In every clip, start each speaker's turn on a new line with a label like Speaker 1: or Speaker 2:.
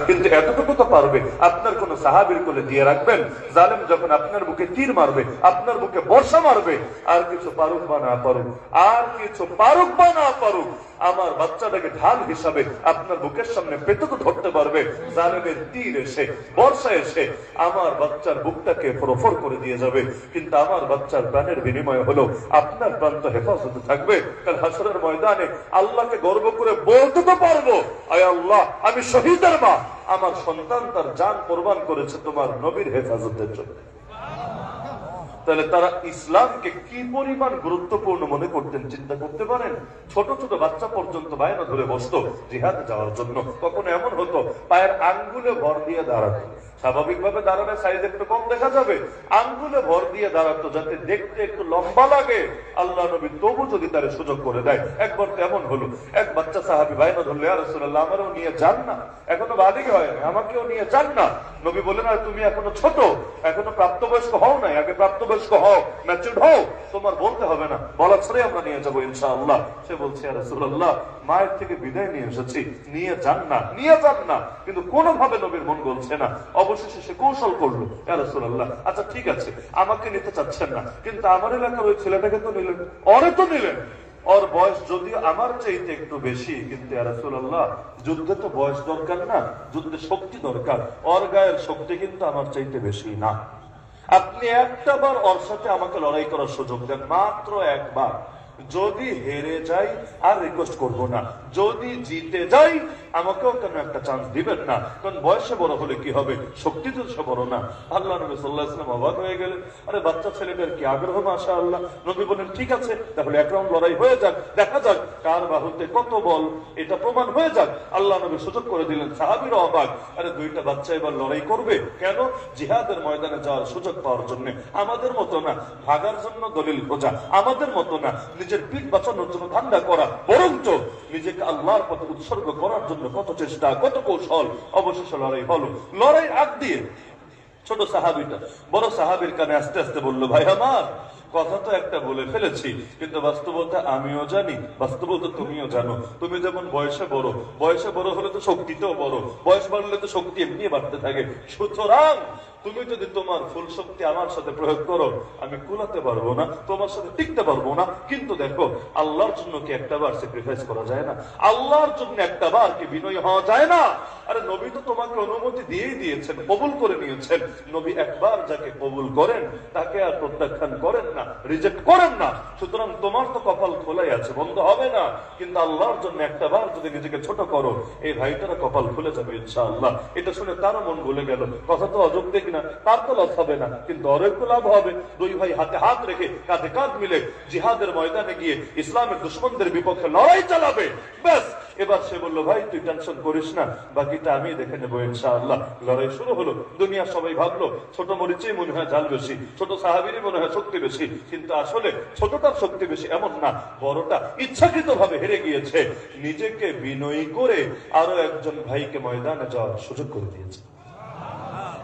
Speaker 1: কিন্তু এতটুকু তো পারবে, আপনার কোন সাহাবীর কোলে দিয়ে রাখবেন, জালেম যখন আপনার বুকে তীর মারবে, আপনার বুকে বর্ষা মারবে, আর কিছু পারুক বা না পারুক, আর কিছু পারুক বা না পারুক, আমার বাচ্চাটাকে ঢাল হিসাবে আপনার বুকের সামনে পেতে তো ধরতে পারবে। জালেমের তীর এসে, বর্ষা এসে আমার বাচ্চার বুকটাকে ফরফর করে দিয়ে যাবে, কিন্তু আমার বাচ্চার প্রাণের বিনিময় হলো আপনার প্রাণ তো হেফাজতে থাকবে। কাল হাসরের ময়দানে আল্লাহকে গর্ব করে বলতে তো পারবো, আয় আল্লাহ, আমি শহীদের মা, আমার সন্তান তার জান কোরবান করেছে তোমার নবীর হেফাজতের জন্য। তাহলে তারা ইসলামকে কি পরিমাণ গুরুত্বপূর্ণ মনে করতেন চিন্তা করতে পারেন। ছোট ছোট বাচ্চা পর্যন্ত বায়না ধরে বসতো জিহাদে যাওয়ার জন্য। কখনো এমন হতো পায়ের আঙ্গুলে ভর দিয়ে দাঁড়াতো, স্বাভাবিকভাবে দাঁড়ালে সাইজ একটু কম দেখা যাবে, আঙ্গুলে ভর দিয়ে দাঁড়াতো যাতে দেখতে একটু লম্বা লাগে। আল্লাহ নবী তবু যদি তার সুযোগ করে দেয়। একবার তো এমন হলো, এক বাচ্চা সাহাবী বায়না ধরলে, ইয়া রাসূলুল্লাহ, আমারও নিয়ে যান না, এখনো বালিগ হয় না, আমাকেও নিয়ে যান না। নবী বলেন, আর তুমি এখনো ছোট, এখনো প্রাপ্তবয়স্ক হও নাই, আগে প্রাপ্তবয়স্ক হও, ম্যাচিউরড হও, তোমার বলতে হবে না, বলা ছাড়াই আমরা নিয়ে যাবো ইনশাআল্লাহ। সে বলছে, ইয়া রাসূলুল্লাহ, মায়ের থেকে বিদায় নিয়ে এসেছি, নিয়ে যান না, নিয়ে যান না। কিন্তু কোনোভাবে নবীর মন বলছে না। অবশেষে সে কৌশল করলো, ইয়া রাসূলুল্লাহ, আচ্ছা ঠিক আছে, আমাকে নিতে চাচ্ছেন না, কিন্তু আমার এলাকার ওই ছেলেটাকে তো নিলেন, ওরে তো নিলেন, ওর বয়স যদিও আমার চাইতে একটু বেশি, কিন্তু ইয়া রাসূলুল্লাহ, যুদ্ধে তো বয়স দরকার না, যুদ্ধে শক্তি দরকার, ওর গায়ের শক্তি কিন্তু আমার চাইতে বেশি না। আপনি একটা বার ওর সাথে আমাকে লড়াই করার সুযোগ দেন, মাত্র একবার। যদি হেরে যাই আর রিকোয়েস্ট করব না, যদি জিতে যাই আমাকেও কেন একটা চান্স দিবেন না, কারণ বয়সে বড় হলে কি হবে, শক্তি তো সে বড় না। আল্লাহ নবী সাল্লাল্লাহু আলাইহি ওয়াসাল্লাম অবাক হয়ে গেলেন, আরে বাচ্চা ছেলেটার কি আগ্রহ, মাশাআল্লাহ। নবী বলেন, ঠিক আছে, তাহলে এক রাউন্ড লড়াই হয়ে যাক, দেখা যাক কার বাহুতে কত বল, এটা প্রমাণ হয়ে যাক। আল্লাহ নবী সুযোগ করে দিলেন। সাহাবীরা অবাক, আরে দুইটা বাচ্চা এবার লড়াই করবে কেন? জিহাদের ময়দানে যাওয়ার সুযোগ পাওয়ার জন্য। আমাদের মতো না ভাগার জন্য দলিল খোঁজা, আমাদের মতো না নিজের পিঠ বাঁচানোর জন্য ধান্দা করা, বরঞ্চ নিজেকে আল্লাহর পথে উৎসর্গ করার জন্য কত চেষ্টা, কত কৌশল। অবশেষে লড়াই হলো। লড়াই আগ দিয়ে ছোট সাহাবীটা বড় সাহাবীর কানে আস্তে আস্তে বললো, ভাই আমার, কথা তো একটা বলে ফেলেছি, কিন্তু বাস্তবতা আমিও জানি, বাস্তবতা তুমিও জানো। তুমি যেমন বয়সে বড়, বয়সে বড় হলে তো শক্তিতেও বড়, বয়স বাড়লে তো শক্তি এমনি বাড়তে থাকে। সুতরাং তুমি যদি তোমার ফুল শক্তি আমার সাথে প্রয়োগ করো, আমি কুলাতে পারবো না, তোমার সাথে টিকতে পারবো না। কিন্তু দেখো, আল্লাহর জন্য কি একটা বার স্যাক্রিফাইস করা যায় না? আল্লাহর জন্য একটা বার কি বিনয়ী হওয়া যায় না? আরে নবী তো তোমাকে অনুমতি দিয়েই দিয়েছেন, কবুল করে নিয়েছেন। নবী একবার যাকে কবুল করেন তাকে আর প্রত্যাখ্যান করেন না, রিজেক্ট করেন না। সুতরাং তোমার তো কপাল খোলাই আছে, বন্ধ হবে না। কিন্তু আল্লাহর জন্য একটা বার যদি নিজেকে ছোট করো, এই ভাইটারা কপাল খুলে যাবে ইনশাআল্লাহ। এটা শুনে তারও মন ভুলে গেল, কথা তো অযোগ্য না, তার তো লস হবে না, কিন্তু অর একটু লাভ হবে। দুই ভাই হাতে হাত রেখে কাঁধে কাঁধ মিলে জিহাদের ময়দানে গিয়ে ইসলামের দুশমনদের বিপক্ষে লড়াই চালাবে। ব্যাস, এবার সে বললো, ভাই তুই টেনশন করিস না, বাকিটা আমি দেখে নেবো ইনশাআল্লাহ। লড়াই শুরু হলো। দুনিয়া সবাই ভাবলো ছোট মরিচেই মনে হয় জাল বেশি, ছোট সাহাবীরই মনে হয় শক্তি বেশি, কিন্তু আসলে ছোটটার শক্তি বেশি এমন না, বড়টা ইচ্ছাকৃত ভাবে হেরে গিয়েছে, নিজেকে বিনয়ী করে আরো একজন ভাইকে ময়দানে যাওয়ার সুযোগ করে দিয়েছে।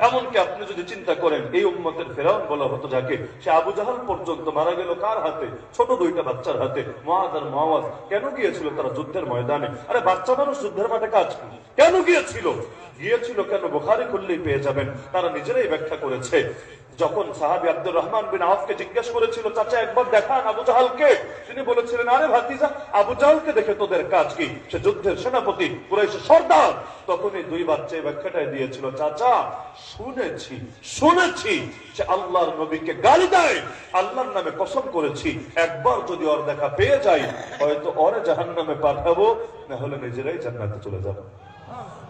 Speaker 1: এমনকি আপনি যদি চিন্তা করেন, এই উম্মতের ফেরাউন বলা হতো যাকে, সে আবু জাহাল পর্যন্ত মারা গেল কার হাতে? ছোট দুইটা বাচ্চার হাতে, মুআয আর মুআওয়াজ। কেন গিয়েছিল তারা যুদ্ধের ময়দানে? আরে বাচ্চা মানুষ যুদ্ধের মাঠে কাজ কি? কেন গিয়েছিল? গিয়েছিল কেন? বুখারী খুললেই পেয়ে যাবেন, তারা নিজেরাই ব্যাখ্যা করেছে। যখন সাহাবী আব্দুর রহমান বিন আওফকে জিজ্ঞেস করেছিল, চাচা একবার দেখান আবু জাহালকে, তিনি বলেছিলেন, আরে ভাতিজা, আবু জাহালকে দেখে তোদের কাজ কি? সে যুদ্ধের সেনাপতি, কুরাইশের সর্দার। তখন এই দুই বাচ্চা ব্যাখ্যাটাই দিয়েছিল, চাচা শুনেছি শুনেছি সে আল্লাহর নবীকে গালি দেয়, আল্লাহর নামে কসম করেছি একবার যদি ওর দেখা পেয়ে যাই, হয়তো ওরে জাহান্নামে পাঠাবো, না হলে নিজেরাই জান্নাতে চলে যাবো।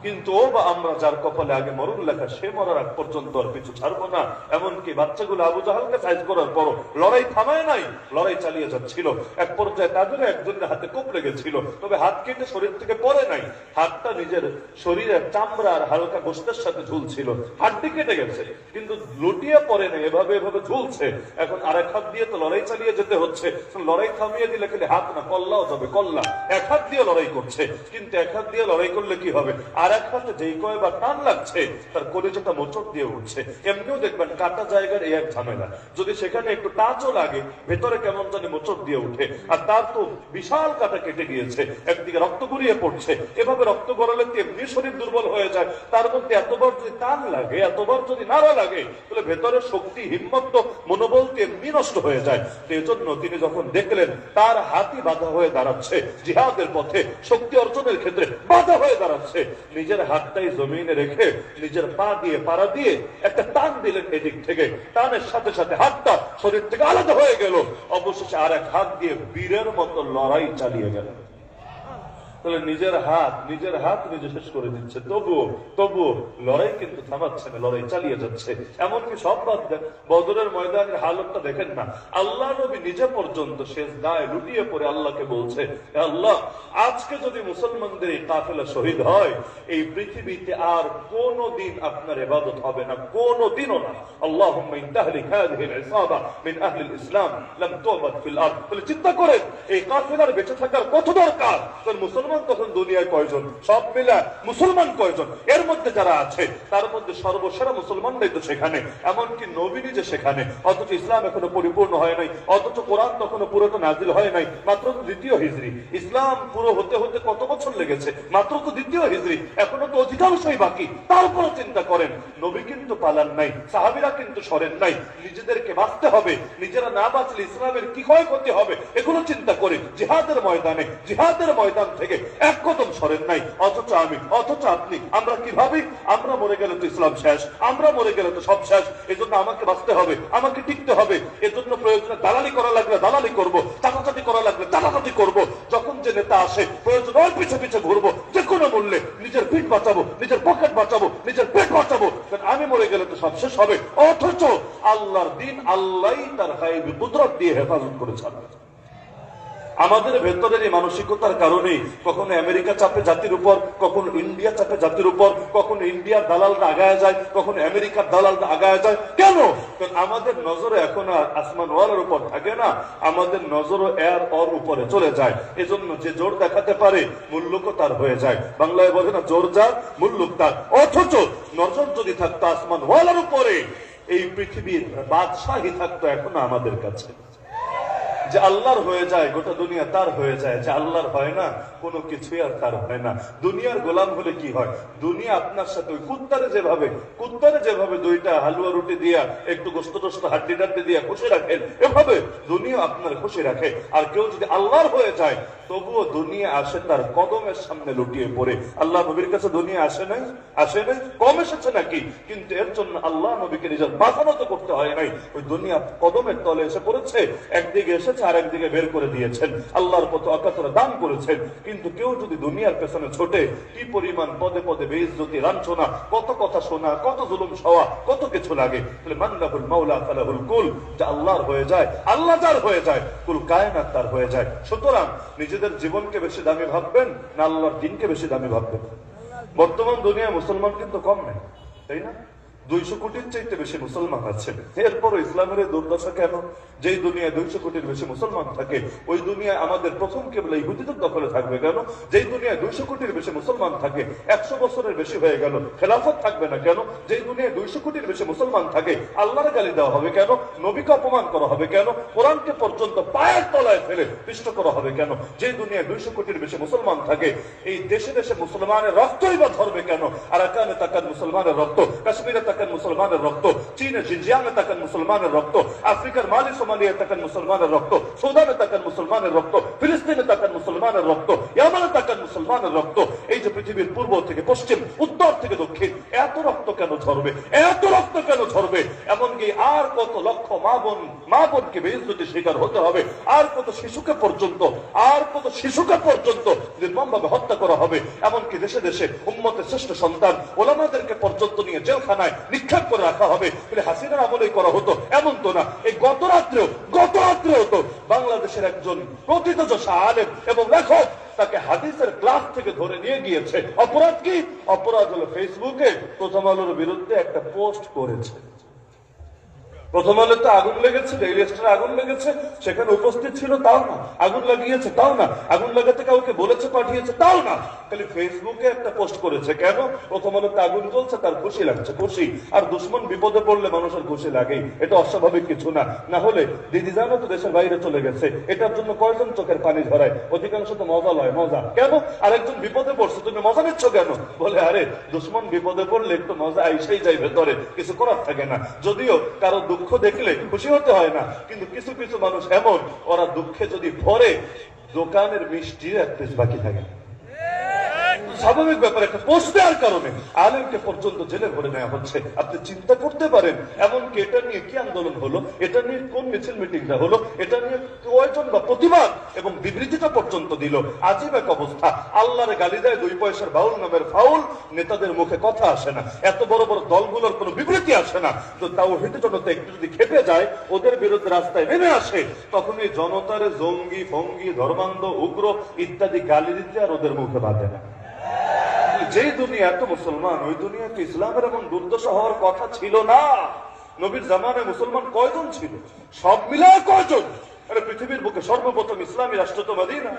Speaker 1: কিন্তু ও বা আমরা যার কপালে আগে মরণ লেখা, সে মরার আগ পর্যন্ত আর পিছু ছাড়বো না। এমনকি বাচ্চাগুলো আবু জাহালকে সাইজ করার পরও লড়াই থামায় নাই, লড়াই চালিয়ে যাচ্ছিল। এক পর্যায়ে তাদের একজনের হাতে কোপ লেগেছিল, তবে হাত কেটে শরীর থেকে পড়ে নাই, হাতটা নিজের শরীরের চামড়া আর হালকা গোশতের সাথে ঝুলছিল, হাড্ডি কেটে গেছে, কিন্তু লুটিয়ে পড়ে নাই, এভাবে এভাবে ঝুলছে। এখন আরেক হাত দিয়ে তো লড়াই চালিয়ে যেতে হচ্ছে, লড়াই থামিয়ে দিলে খালি হাত না, কল্লাও যাবে, কল্লা এক হাত দিয়ে লড়াই করছে। কিন্তু এক হাত দিয়ে লড়াই করলে কি হবে? আর এক হাতে যেই কয়বার টান লাগছে তার কলিজাটা মোচড় দিয়ে উঠছে। এমনিও দেখবেন কাটা জায়গার এই এক ঝামেলা, যদি সেখানে একটু টাচও লাগে ভেতরে কেমন জানি মোচড় দিয়ে উঠে। আর তার তো বিশাল কাটা কেটে গিয়েছে, একদিকে রক্ত গড়িয়ে পড়ছে। এভাবে রক্ত গড়ালে এমনি শরীর দুর্বল হয়ে যায়, তার মধ্যে এতবার যদি টান লাগে, এতবার যদি নাড়া লাগে, তাহলে ভেতরের শক্তি, হিম্মত, মনোবল এমনি নষ্ট হয়ে যায়। এই জন্য তিনি যখন দেখলেন তার হাতই বাধা হয়ে দাঁড়াচ্ছে, জিহাদের পথে শক্তি অর্জনের ক্ষেত্রে বাধা হয়ে দাঁড়াচ্ছে, নিজের হাতটাই জমিনে রেখে নিজের পা দিয়ে পাড়া দিয়ে একটা টান দিলেন এদিক থেকে। টানের সাথে সাথে হাতটা শরীর থেকে আলাদা হয়ে গেল। অবশেষে আর এক হাত দিয়ে বীরের মতো লড়াই চালিয়ে গেলেন। তাহলে নিজের হাত নিজে শেষ করে দিচ্ছে, তবুও লড়াই কিন্তু থামাচ্ছে না, লড়াই চালিয়ে যাচ্ছে। এমনকি সব বাদ দেন, বদরের ময়দানের হালতটা দেখেন না, আল্লাহ নবী নিজে পর্যন্ত শেষ দায় লুটিয়ে পড়ে আল্লাহকে বলছে, আল্লাহ আজকে যদি মুসলমানদের এই কাফেলা শহীদ হয়, এই পৃথিবীতে আর কোনদিন আপনার ইবাদত হবে না, কোনদিনও না। আল্লাহুম্মা ইন তাহলিক হাযিহিল ইসাবা মিন আহলিল ইসলাম লাম তুবাদ ফিল আরদ। তাহলে চিন্তা করেন এই কাফেলার বেঁচে থাকার কত দরকার। মুসলমান তখন দুনিয়ায় কয়জন, সব মিলা মুসলমান কয়জন, এর মধ্যে যারা আছে তার মধ্যে সর্বসেরা মুসলমানরাই তো সেখানে, এমনকি নবী নিজে সেখানে। অথচ ইসলাম এখনো পরিপূর্ণ হয় নাই, অথচ কোরআন তখনো পুরো নাজিল হয় নাই, মাত্র তো দ্বিতীয় হিজরি। ইসলাম পুরো হতে হতে কত বছর লেগেছে, মাত্র তো দ্বিতীয় হিজরি, এখনো তো অধিকাংশই বাকি। তারপরও চিন্তা করেন, নবী কিন্তু পালান নাই, সাহাবীরা কিন্তু সরেন নাই। নিজেদেরকে বাঁচতে হবে, নিজেরা না বাঁচলে ইসলামের কি ক্ষয়ক্ষতি হবে এগুলো চিন্তা করে জিহাদের ময়দান থেকে এক কদম সরেন নাই। অথচ আপনি, আমরা কিভাবে, আমরা মরে গেলে তো ইসলাম শেষ, আমরা মরে গেলে তো সব শেষ। এজন্য আমাকে বাঁচতে হবে, আমাকে টিকতে হবে। এজন্য প্রয়োজনে দালালি করা লাগলে দালালি করব, চাটাচাটি করা লাগলে চাটাচাটি করব। যখন যে নেতা আসে প্রয়োজন ওর পিছে পিছে ঘুরবো, যে কোনো মূল্যে নিজের পিঠ বাঁচাবো, নিজের পকেট বাঁচাবো, নিজের পেট বাঁচাবো, কারণ আমি মরে গেলে তো সব শেষ হবে। অথচ আল্লাহর দিন আল্লাহই তার গায়বী কুদরত দিয়ে হেফাজত করেছেন। আমাদের ভেতরের এই মানসিকতার কারণে কখনো আমেরিকা চাপে জাতির উপর, কখনো ইন্ডিয়া চাপে জাতির উপর, কখনো ইন্ডিয়ার দালালরা আগায় যায়, কখনো আমেরিকার দালালরা আগায় যায়। কেন? কারণ আমাদের নজরে এখন আর আসমান ওয়ালের উপর থাকে না, আমাদের নজরও এর ওর উপরে চলে যায়। এজন্য যে জোর দেখাতে পারে মূল্যকও তার হয়ে যায়। বাংলায় বলে না, জোর যার মূল্যক তার। অথচ নজর যদি থাকতো আসমান ওয়ালের উপরে, এই পৃথিবীর বাদশাহী থাকতো এখনো আমাদের কাছে। যে আল্লাহর হয়ে যায় গোটা দুনিয়া তার হয়ে যায়, যে আল্লাহর হয় না কোনো কিছুই আর তার হয় না। দুনিয়ার গোলাম হলে কি হয়, দুনিয়া আপনার সাথে ওই কুত্তারে যেভাবে দুইটা হালুয়া রুটি দিয়া একটু গোস্ত টোস্ত হাড্ডি টাড্ডি দিয়া খুশি রাখেন, এভাবে দুনিয়া আপনার খুশি রাখে। আর কেউ যদি আল্লাহর হয়ে যায় তবুও দুনিয়া আসে তার কদমের সামনে লুটিয়ে পড়ে। আল্লাহ নবীর কাছে দুনিয়া আসে নাই, কম এসেছে নাকি, কিন্তু এর জন্য আল্লাহ নবীকে নিজের মাথা নত করতে হয় নাই, ওই দুনিয়া কদমের তলে এসে পড়েছে। একদিকে এসেছে আর একদিকে বের করে দিয়েছেন, আল্লাহর পথে অকাতরে দান করেছেন। কিন্তু কেউ যদি দুনিয়ার পেছনে ছোটে, কি পরিমাণ পদে পদে বেইজ্জতি, লাঞ্ছনা, কত কথা শোনা, কত জুলুম সওয়া, কত কিছু লাগে। তাহলে মান্নাহুল মাওলা ফালাহুল কুল, যে আল্লাহর হয়ে যায়, আল্লাহ যার হয়ে যায়, কুল কায়নাত তার হয়ে যায়। সুতরাং নিজেদের জীবনকে বেশি দামি ভাববেন না আল্লাহর দিনকে বেশি দামি ভাববেন? বর্তমান দুনিয়ায় মুসলমান কিন্তু কম নেই, তাই না? 200 কোটির চাইতে বেশি মুসলমান আছে। এরপর ইসলামের দুর্দশা কেন? যেই দুনিয়ায় 200 কোটির বেশি মুসলমান থাকে, ওই দুনিয়ায় আমাদের প্রথম কেবল ইহুদিদের দখলে থাকবে কেন? যেই দুনিয়ায় 200 কোটির বেশি মুসলমান থাকে, 100 বছরের বেশি হয়ে গেল, খেলাফত থাকবে না কেন? যেই দুনিয়ায় 200 কোটির বেশি মুসলমান থাকে, আল্লাহর গালি দেওয়া হবে কেন? নবীকে অপমান করা হবে কেন? কোরআনকে পর্যন্ত পায়ের তলায় ফেলে পিষ্ট করা হবে কেন? যেই দুনিয়ায় 200 কোটির বেশি মুসলমান থাকে, এই দেশে দেশে মুসলমানের রক্তই বা ধরবে কেন? আরাকানে তাকান মুসলমানের রক্ত, কাশ্মীরে তাকান মুসলমানের রক্ত, চীনে জিনজিয়াংয়ে তাকান মুসলমানের রক্ত, আফ্রিকার মালি সোমালিয়া তাকান মুসলমানের রক্ত, সৌদানে তাকান মুসলমানের রক্ত, ফিলিস্তিনে তাকান মুসলমানের রক্ত, ইয়ামানে তাকান মুসলমানের রক্ত। এই যে পৃথিবীর পূর্ব থেকে পশ্চিম, উত্তর থেকে দক্ষিণ, এত রক্ত কেন ঝরবে? এত রক্ত কেন ঝরবে? এমনকি আর কত লক্ষ মা বোনকে বেইজ্জতির শিকার হতে হবে, আর কত শিশুকে পর্যন্ত নির্মমভাবে হত্যা করা হবে। এমনকি দেশে দেশে উম্মতের শ্রেষ্ঠ সন্তান ওলামাদেরকে পর্যন্ত নিয়ে জেলখানায় নিক্ষেপ করে রাখা হবে। হাসিনার আমলেই করা হতো এমন তো না। এই গত রাত্রেও তো বাংলাদেশের একজন প্রথিতযশা আলেম এবং লেখক, তাকে হাদিসের ক্লাস থেকে ধরে নিয়ে গিয়েছে। অপরাধ কি? অপরাধ হলো ফেসবুকে প্রথম আলোর বিরুদ্ধে একটা পোস্ট করেছে। প্রথম আলোতে আগুন লেগেছে, ডেইলি স্টারে আগুন লেগেছে, সেখানে উপস্থিত ছিল তাও না, আগুন লাগিয়েছে তাও না, আগুন লাগাতে কাউকে বলেছে পাঠিয়েছে তাও না, খালি ফেসবুকে একটা পোস্ট করেছে। কেন? প্রথম আলোতে আগুন জ্বলছে, তার খুশি লাগছে, খুশি। আর দুশ্মন বিপদে পড়লে মানুষের খুশি লাগেই, এটা অস্বাভাবিক কিছু না। না হলে দিদি জানো তো দেশের বাইরে চলে গেছে, এটার জন্য কয়জন চোখের পানি ঝরায়? অধিকাংশ তো মজা লয়, মজা। কেন? আরেকজন বিপদে পড়ছে, তুমি মজা নিচ্ছ কেন? বলে আরে দুশ্মন বিপদে পড়লে একটু মজা আইসাই যায় ভেতরে, কিছু করার থাকে না। যদিও কারো দুঃখ দেখলে খুশি হতে হয় না, কিন্তু কিছু কিছু মানুষ এমন, ওরা দুঃখে যদি ভরে দোকানের মিষ্টি এক পিস বাকি থাকে। স্বাভাবিক ব্যাপার, একটা পোস্ট দেওয়ার কারণে আলেমকে পর্যন্ত জেলে ভরে নেওয়া হচ্ছে। আপনি চিন্তা করতে পারেন এমনকি এটা নিয়ে কি আন্দোলন হলো, এটা নিয়ে কোন মিছিল মিটিংটা হলো, এটা নিয়ে কয়জন বা প্রতিবাদ এবং বিবৃতিটা পর্যন্ত দিল। আজীব এক অবস্থা। আল্লাহরে গালি দেয় 2 পয়সার বাউল নামের ফাউল, নেতাদের মুখে কথা আসে না, এত বড় বড় দলগুলোর কোনো বিবৃতি আসে না। তো তাওহীদ জনতা একটু যদি খেপে যায়, ওদের বিরুদ্ধে রাস্তায় নেমে আসে, তখন এই জনতারে জঙ্গি ফঙ্গি ধর্মান্ধ উগ্র ইত্যাদি গালি দিতে আর ওদের মুখে বাঁধে না। যেই দুনিয়া এত মুসলমান, ওই দুনিয়াতে ইসলামের এমন দুর্দশা হওয়ার কথা ছিল না। নবীর জামানায় মুসলমান কয়জন ছিল? সব মিলায় কয়জন? আরে পৃথিবীর বুকে সর্বপ্রথম ইসলামী রাষ্ট্র তো মদিনা।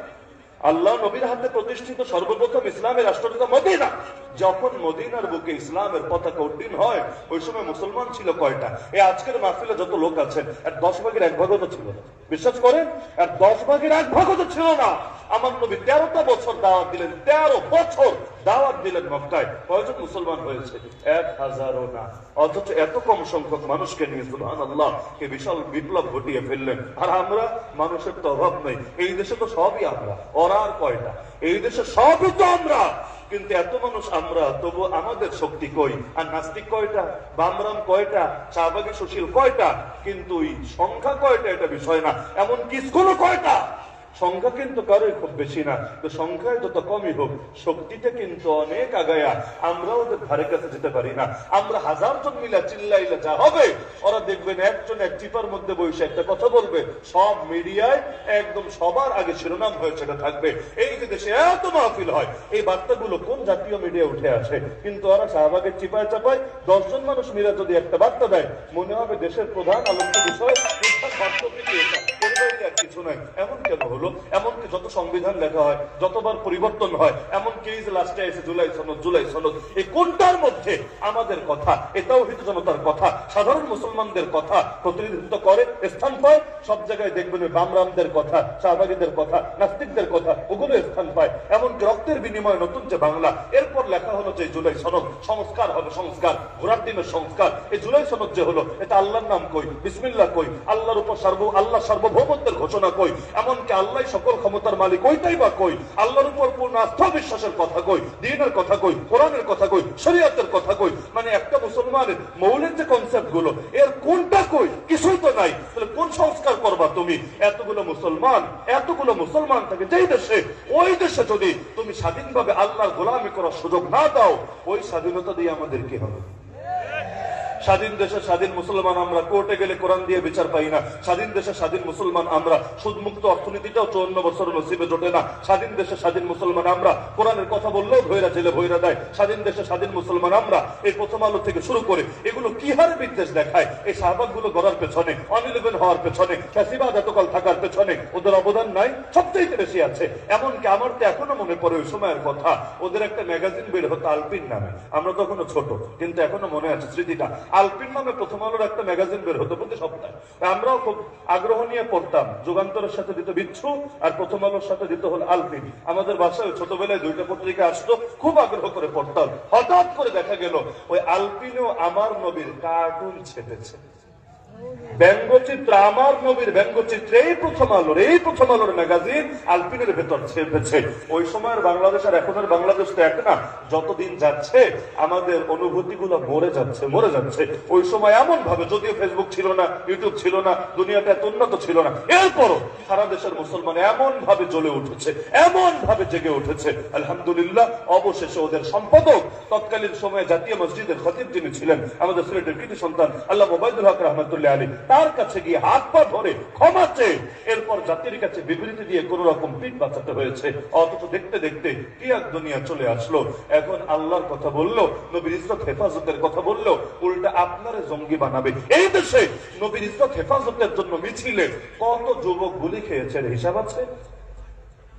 Speaker 1: আল্লাহ নবীর হাতে প্রতিষ্ঠিত সর্বপ্রথম ইসলামী রাষ্ট্র তো মদিনা। যখন মদিনার বুকে ইসলামের পতাকা উড্ডীন হয়, ওই সময় মুসলমান ছিল কয়টা? এই আজকের মাহফিলে যত লোক আছেন, আর 10 ভাগের 1 ভাগও তো ছিল না। বিশ্বাস করেন, আর 10 ভাগের 1 ভাগও তো ছিল না। আমার নবী 13টা বছর দাওয়াত দিলেন, 13 বছর দাওয়াত দিলেন মক্কায়। কয়জন মুসলমান হয়েছে? 1000ও না। অথচ এত কম সংখ্যক মানুষকে নিয়ে সুবহানাল্লাহ কে বিশাল বিপ্লব ঘটিয়ে ফেললেন। আর আমরা, মানুষের তো অভাব নেই, এই দেশে তো সবই আমরা। ওরা আর কয়টা? এই দেশে সবই তো আমরা, কিন্তু এত মানুষ আমরা, তবু আমাদের শক্তি কই? আর নাস্তিক কয়টা, বামরাম কয়টা, শাহবাগী সুশীল কয়টা, কিন্তু সংখ্যা কয়টা এটা বিষয় না। এমনকি স্কুলও কয়টা? সংখ্যা কিন্তু কারোই খুব বেশি না। তো সংখ্যায় যত কমই হোক, শক্তিটা কিন্তু অনেক আগায়া। আমরা ওদের ধারে কাছে যেতে পারি না। আমরা 1000 জন মিলা চিল্লাইলে যা হবে, ওরা দেখবেন একজন এক চিপার মধ্যে বসে একটা কথা বলবে, সব মিডিয়ায় একদম সবার আগে শিরোনাম হয়ে সেটা থাকবে। এই যে দেশে এত মাহফিল হয়, এই বার্তাগুলো কোন জাতীয় মিডিয়া উঠে আসে? কিন্তু ওরা শাহবাগের চিপায় চাপায় 10 জন মানুষ মিলে যদি একটা বার্তা দেয়, মনে হবে দেশের প্রধান আলোচ্য বিষয় কিছু নাই। এমন কেন হলো? এমনকি যত সংবিধান লেখা হয়, যতবার পরিবর্তন হয়, এমনকি এই যে লাস্টে এসে জুলাই সনদ, জুলাই সনদ, এই কোনটার মধ্যে আমাদের কথা, এটাও হিন্দু জনতার কথা, সাধারণ মুসলমানদের কথা প্রতিনিধিত্ব করে, স্থান পায়? সব জায়গায় দেখবেন বামরামদের কথা, শাহবাগীদের কথা, নাস্তিকদের কথা, ওগুলো স্থান পায়। এমনকি রক্তের বিনিময়ে নতুন যে বাংলা, এরপর লেখা হলো যে জুলাই সনদ, সংস্কার হবে, সংস্কার, ঘোরার দিনের সংস্কার। এই জুলাই সনদ যে হলো, এটা আল্লাহর নাম কই, বিসমিল্লাহ কই, আল্লাহর উপর আল্লাহ সার্বভৌমত্বের ঘোষণা কই, এমনকি আল্লাহ সকল ক্ষমতার মালিক, ওইটাই বা কই, আল্লাহর উপর পূর্ণ আস্থা বিশ্বাসের কথা কই, দ্বীনের কথা কই, কোরআনের কথা কই, শরীয়তের কথা কই। মানে একটা মুসলমানের মৌলিক যে কনসেপ্ট গুলো, এর কোনটা কই? কিছুই তো নাই। তাহলে কোন সংস্কার করবা তুমি? এতগুলো মুসলমান থাকে যেই দেশে, ওই দেশে যদি তুমি স্বাধীনভাবে আল্লাহর গোলামি করার সুযোগ না দাও, ওই স্বাধীনতা দিয়ে আমাদের কি হবে? স্বাধীন দেশে স্বাধীন মুসলমান আমরা, কোর্টে গেলে কোরআন দিয়ে বিচার পাই না। স্বাধীন দেশে স্বাধীন মুসলমান আমরা, সুদমুক্ত অর্থনীতিটাও 54 বছর নসিবে জোটে না। স্বাধীন দেশে স্বাধীন মুসলমান আমরা, কোরআনের কথা বললেও ভৈরা জেলে ভৈরা দেয়। স্বাধীন দেশে স্বাধীন মুসলমান আমরা, এই প্রথম আলো থেকে শুরু করে এগুলো কি হারে বিদ্বেষ দেখায়? এই শাহবাগ গুলো গড়ার পেছনে, অনিলেভেন হওয়ার পেছনে, ফ্যাসিবাদ এতকাল থাকার পেছনে ওদের অবদান নাই? সবচেয়ে বেশি আছে। এমনকি আমার তো এখনো মনে পড়ে ওই সময়ের কথা, ওদের একটা ম্যাগাজিন বের হতো আলপিন নামে। আমরা তখনও ছোট, কিন্তু এখনো মনে আছে স্মৃতিটা। আলপিন নামে প্রথম আলোর একটা ম্যাগাজিন বের হতো প্রতি সপ্তাহে। আমরাও খুব আগ্রহ নিয়ে পড়তাম। যুগান্তরের সাথে দিত বিচ্ছু, আর প্রথম আলোর সাথে দিত হল আলপিন। আমাদের বাসায় ছোটবেলায় 2টা পত্রিকা আসতো, খুব আগ্রহ করে পড়তাম। হঠাৎ করে দেখা গেল ওই আলপিনেও আমার নবীর কার্টুন ছেপেছে, ব্যঙ্গচিত্র, আমার নবীর ব্যঙ্গচিত্র। এই প্রথম আলোর ম্যাগাজিন আলপিনের ভেতর ছেপেছে। ওই সময়ের বাংলাদেশ আর এখনের বাংলাদেশ তো এক না। যতদিন যাচ্ছে আমাদের অনুভূতি গুলো মরে যাচ্ছে। ওই সময় এমন ভাবে, যদিও ফেসবুক ছিল না, ইউটিউব ছিল না, দুনিয়াটা এত উন্নত ছিল না, এরপরও সারা দেশের মুসলমান এমন ভাবে জ্বলে উঠেছে, এমন ভাবে জেগে উঠেছে। আলহামদুলিল্লাহ, অবশেষে ওদের সম্পাদক, তৎকালীন সময়ে জাতীয় মসজিদের খতিব যিনি ছিলেন, আমাদের সিলেটের কৃতি সন্তান আল্লাহ ওবায়দুল হক রহমাতুল্লাহ বিল্লাহি, তার কাছে গিয়ে হাত পা ধরে ক্ষমা চেয়ে এরপর জাতির কাছে বিবৃতি দিয়ে কোন রকম পিঠ বাঁচাতে হয়েছে। অথচ দেখতে দেখতে কি এক দুনিয়া চলে আসলো। এখন আল্লাহর কথা বললো, নবীর ইজ্জত হেফাজতের কথা বললো, উল্টা আপনারে জঙ্গি বানাবে। এই দেশে নবীর ইজ্জত হেফাজতের জন্য মিছিলে কত যুবক গুলি খেয়েছে, হিসাব আছে?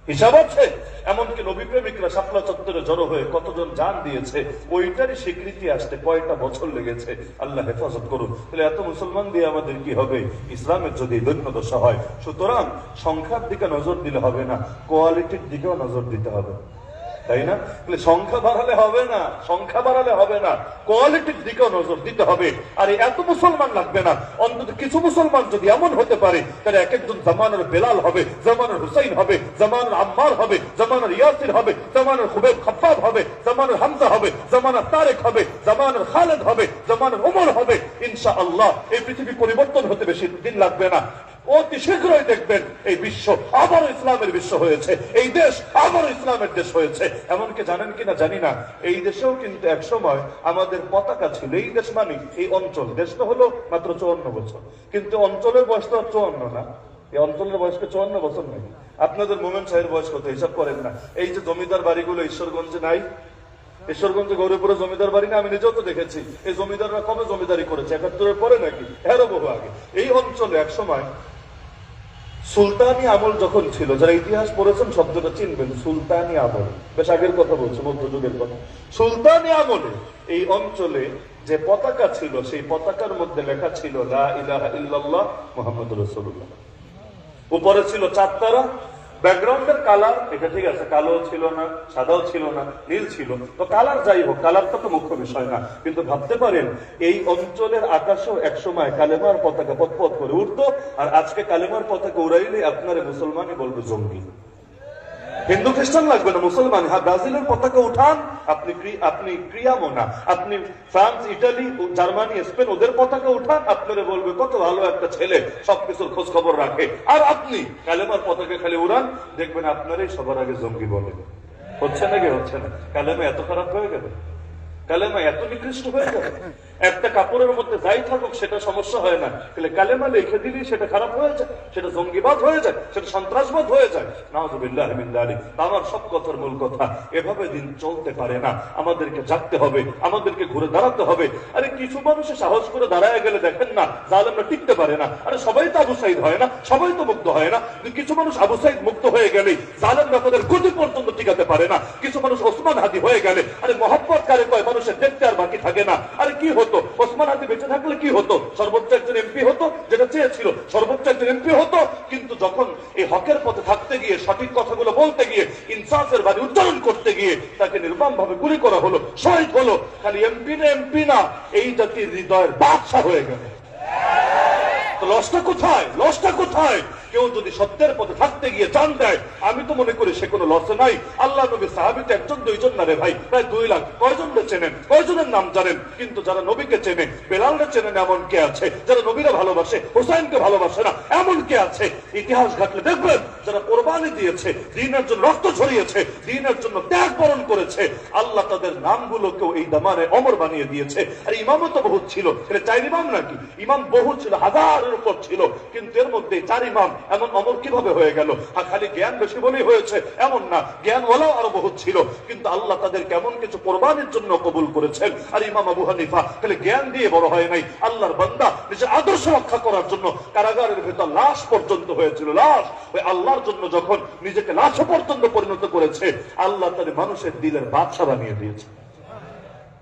Speaker 1: হিসাব আছে? এমনকি নবী প্রেমিকরা শাপলা চত্বরে জড়ো হয়ে কতজন জান দিয়েছে, ওইটারই স্বীকৃতি আসতে কয়টা বছর লেগেছে। আল্লাহ হেফাজত করুন। তাহলে এত মুসলমান দিয়ে আমাদের কি হবে ইসলামের যদি দৈন্য দশা হয়? সুতরাং সংখ্যার দিকে নজর দিলে হবে না, কোয়ালিটির দিকেও নজর দিতে হবে, তাই না? সংখ্যা বাড়ালে হবে না, সংখ্যা বাড়ালে হবে না, কোয়ালিটির দিকেও নজর দিতে হবে। আর এত মুসলমান লাগবে না, অন্তত কিছু মুসলমান যদি এমন হতে পারে তাহলে এক একজন জামানার বেলাল হবে, জামানার হুসাইন হবে, জামানার আম্মার হবে, জামানার ইয়াসির হবে, জামানার খুবেব খাব্বাব হবে, জামানার হামজা হবে, জামানার তারেক হবে, জামানার খালেদ হবে, জামানার ওমর হবে। ইনশাআল্লাহ এই পৃথিবী পরিবর্তন হতে বেশি দিন লাগবে না। অতি শীঘ্রই দেখবেন এই বিশ্ব আবারও ইসলামের বিশ্ব হয়েছে, এই দেশ আবারও ইসলামের দেশ হয়েছে। এমনকি জানেন কিনা জানি না, এই দেশেও কিন্তু এক সময় আমাদের পতাকা ছিল। এই দেশ মানে এই অঞ্চল, দেশটা হলো মাত্র 54 বছর, কিন্তু অঞ্চলের বয়স তো 54 না, এই অঞ্চলের বয়সকে 54 বছর নাকি? আপনাদের মোমেন সাহেবের বয়স কত হিসাব করেন না। এই যে জমিদার বাড়িগুলো ঈশ্বরগঞ্জে নাই, ঈশ্বরগঞ্জে গৌরীপুরে জমিদার বাড়ি না, আমি নিজেও তো দেখেছি। এই জমিদাররা কবে জমিদারি করেছে? 71-এর পরে নাকি? এরও বহু আগে। এই অঞ্চলে এক সময় সুলতানি আমল যখন ছিল, যারা ইতিহাস পড়েছেন শব্দটা চিনবেন, সুলতানি আমল, বেশ আগের কথা বলছে, মধ্যযুগের কথা। সুলতানি আমলে এই অঞ্চলে যে পতাকা ছিল, সেই পতাকার মধ্যে লেখা ছিল লা ইলাহা ইল্লাল্লাহ মুহাম্মাদুর রাসূলুল্লাহ। উপরে ছিল 4 তারা। ব্যাকগ্রাউন্ডের কালার এটা ঠিক আছে, কালো ছিল না, সাদাও ছিল না, নীল ছিল। তো কালার যাই হোক, কালারটা তো মুখ্য বিষয় না। কিন্তু ভাবতে পারেন এই অঞ্চলের আকাশও একসময় কালেমার পতাকা পথ করে উঠতো, আর আজকে কালেমার পতাকা উড়াইলে আপনারা মুসলমানই বলবে জঙ্গি। হিন্দু খ্রিস্টান লাগবে না, মুসলমান। হ্যাঁ, ব্রাজিলের পতাকা উঠান, আপনি ক্রিয়ামোনা, আপনি ফ্রান্স, ইটালি, জার্মানি, স্পেন, ওদের পতাকা উঠান, আপনারা বলবে কত ভালো একটা ছেলে, সবকিছুর খোঁজ খবর রাখে। আর আপনি কালেমার পতাকা খালি উড়ান, দেখবেন আপনারাই সবার আগে জঙ্গি বলে। হচ্ছে নাকি? হচ্ছে না? কালেমা এত খারাপ হয়ে গেল, কালেমা এত নিকৃষ্ট হয়ে গেল। একটা কাপড়ের মধ্যে যাই থাকুক সেটা সমস্যা হয় না, তাহলে কালেমা লিখে দিলেই সেটা খারাপ হয়ে যায়, সেটা জঙ্গিবাদ হয়ে যায়, সেটা সন্ত্রাসবাদ হয়ে যায়। নাউযুবিল্লাহ মিন যালিক। আমার সব কথার মূল কথা, এভাবে দিন চলতে পারে না। আমাদেরকে জাগতে হবে, আমাদেরকে ঘুরে দাঁড়াতে হবে। আরে কিছু মানুষে সাহস করে দাঁড়ায় গেলে দেখেন না, জালেমরা টিকতে পারে না। আরে সবাই তো আবু সাইদ হয় না, সবাই তো মুক্ত হয় না। কিছু মানুষ আবু সাইদ মুক্ত হয়ে গেলেই জালেমরা তাদের গতি পর্যন্ত টিকাতে পারে না। কিছু মানুষ ওসমান হাদি হয়ে গেলে, আরে মহব্বত কারে কয়, মানুষের দেখতে আর বাকি থাকে না। আরে কি হতো ওসমান হাদি বেঁচে থাকলে? কি হতো? সর্বোচ্চ একজন এমপি হতো, যেটা চেয়েছিল, সর্বোচ্চ একজন এমপি হতো। কিন্তু যখন এই হকের পথে থাকতে গিয়ে, সঠিক কথাগুলো বলতে গিয়ে, ইনসাফের বাণী উচ্চারণ করতে গিয়ে তাকে নির্মম ভাবে গুলি করা হলো, শহীদ হলো। খালি এমপি না, এই জাতির হৃদয়ের বাদশা হয়ে গেল। তো লসটা কোথায়? লসটা কোথায়? কেউ যদি সত্যের পথে থাকতে গিয়ে জান দেয়, আমি তো মনে করি সে কোনো লসে নাই। আল্লাহ নবী সাহাবীতে 1-2 না রে ভাই, প্রায় 2 লাখ। কয়জনকে চেনেন? কয়জনের নাম জানেন? কিন্তু যারা নবীকে চেনে, বেলালকে চেনেন এমন কে আছে? যারা নবীরা ভালোবাসে, হুসাইনকে ভালোবাসে না এমন কে আছে? ইতিহাস ঘাটলে দেখবেন যারা কোরবানি দিয়েছে, দ্বীনের জন্য রক্ত ঝরিয়েছে, দ্বীনের জন্য ত্যাগ বরণ করেছে, আল্লাহ তাদের নামগুলোকেও এই দামানে অমর বানিয়ে দিয়েছে। আর ইমামও তো বহুত ছিল। এটা 4 ইমাম নাকি? ইমাম বহু ছিল, 1000-এর উপর ছিল। কিন্তু এর মধ্যে 4 ইমাম এমন অমর কিভাবে হয়ে গেল? আর খালি জ্ঞান বেশি বলেই হয়েছে এমন না, জ্ঞানওয়ালাও আরো বহুত ছিল। কিন্তু আল্লাহ তাদের কেমন কিছু কোরবানির জন্য কবুল করেছেন। আর ইমাম আবু হানিফা খালি জ্ঞান দিয়ে বড় হয় নাই, আল্লাহর বান্দা, নিজের আদর্শ রক্ষা করার জন্য কারাগারের ভেতর লাশ পর্যন্ত হয়েছিল। লাশ, ওই আল্লাহর জন্য যখন নিজেকে লাশ পর্যন্ত পরিণত করেছে, আল্লাহ তাদের মানুষের দিলের বাদশা বানিয়ে দিয়েছে।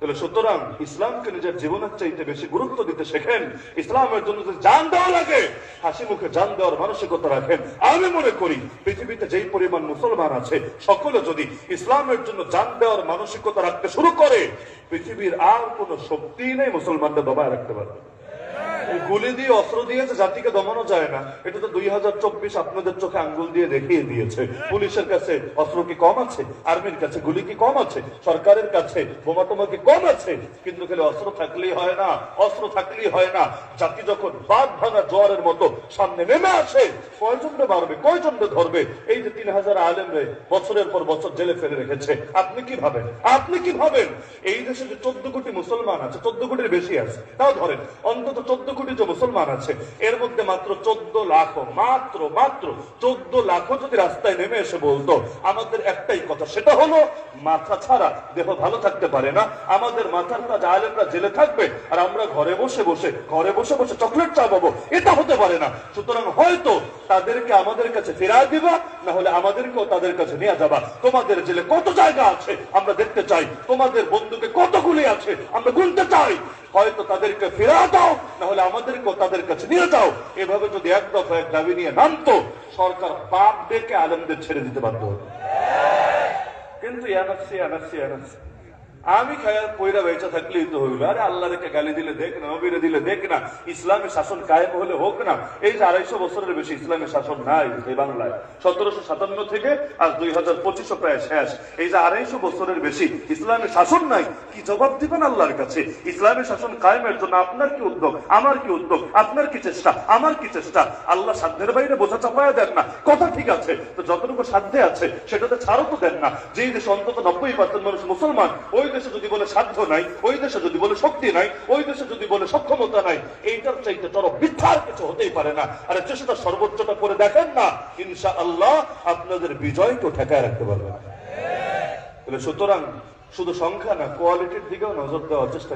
Speaker 1: তাহলে সুতরাং ইসলামকে নিজের জীবনের চাইতে বেশি গুরুত্ব দিতে শেখেন। ইসলামের জন্য যদি জান দেওয়া লাগে, হাসি মুখে জান দেওয়ার মানসিকতা রাখেন। আমি মনে করি পৃথিবীতে যেই পরিমাণ মুসলমান আছে, সকলে যদি ইসলামের জন্য জান দেওয়ার মানসিকতা রাখতে শুরু করে, পৃথিবীর আর কোন শক্তি নেই মুসলমানদের দবায় রাখতে পারবে। গুলি দিয়ে, অস্ত্র দিয়ে যে জাতিকে দমানো যায় না, এটা তো 2024 আপনাদের চোখে আঙ্গুল দিয়ে দেখিয়ে দিয়েছে। পুলিশের কাছে অস্ত্র কি কম আছে? আর্মির কাছে গুলি কি কম আছে? সরকারের কাছে বোমা টোমা কি কম আছে? কিন্তু খালি অস্ত্র থাকলেই হয় না, অস্ত্র থাকলেই হয় না। জাতি যখন বাঁধ ভাঙা জোয়ারের মতো সামনে নেমে আসে, কয়জনকে মারবে, কয়জনকে ধরবে? এই যে 3000 আলেমরে বছরের পর বছর জেলে ফেলে রেখেছে, আপনি কি ভাবেন? আপনি কি ভাবেন এই দেশে যে 14 কোটি মুসলমান আছে, 14 কোটির বেশি আছে, তাও ধরেন অন্তত 14 কোটি কোটি মুসলমান আছে, এর মধ্যে মাত্র 14 লাখ, মাত্র 14 লাখ যদি রাস্তায় নেমে এসে বলতো আমাদের একটাই কথা, সেটা হলো মাথা ছাড়া দেহ ভালো থাকতে পারে না, আমাদের মাথার তাজ আলেমরা জেলে থাকবে আর আমরা ঘরে বসে বসে চকলেট চা পাবো, এটা হতে পারে না। সুতরাং হয়তো তাদেরকে আমাদের কাছে ফেরায় দিবা, না হলে আমাদেরকেও তাদের কাছে নিয়ে যাবা। তোমাদের জেলে কত জায়গা আছে আমরা দেখতে চাই, তোমাদের বন্ধুকে কতগুলি আছে আমরা গুনতে চাই। হয়তো তাদেরকে ফেরা দাও, না হলে আমাদেরকেও তাদের কাছে নিয়ে যাও। এভাবে যদি এক দফা এক দাবি নিয়ে নামতো, সরকার পাপ ডেকে আলেমদের ছেড়ে দিতে বাধ্য হতো। কিন্তু আমি খায়ার পয়রা বেঁচে থাকলেই তো হইল। আরে আল্লাহ রেখে গালি দিলে দেখ না, নবীরে দিলে দেখ না, ইসলামী শাসন কায়েম হলে হোক না। এই যে 250 বছরের বেশি ইসলামী শাসন নাই এই বাংলায়, 1757 থেকে আজ 2025 প্রায় শেষ। এই যে 250 বছরের বেশি ইসলামী শাসন নাই, কি জবাব দিবেন আল্লাহর কাছে? ইসলামী শাসন কায়েমের জন্য আপনার কি উদ্যোগ, আমার কি উদ্যোগ, আপনার কি চেষ্টা, আমার কি চেষ্টা? আল্লাহ সাধ্যের বাইরে বোঝা চাপায়া দেন না, কথা ঠিক আছে, তো যতটুকু সাধ্যে আছে সেটাতে ছাড়ও তো দেন না। যেই দেশে অন্তত 90% মানুষ মুসলমান, ওই দেশে যদি বলে সাধ্য নাই, ওই দেশে যদি বলে শক্তি নাই, ওই দেশে যদি বলে সক্ষমতা নাই, এইটার চাইতে চরম মিথ্যার কিছু হতেই পারে না। আরে চেষ্টা সর্বোচ্চটা করে দেখেন না, ইনশাআল্লাহ আপনাদের বিজয়কে ঠেকায় রাখতে পারবেন। সুতরাং শুধু সংখ্যা না, কোয়ালিটির দিকেও নজর দেওয়ার চেষ্টা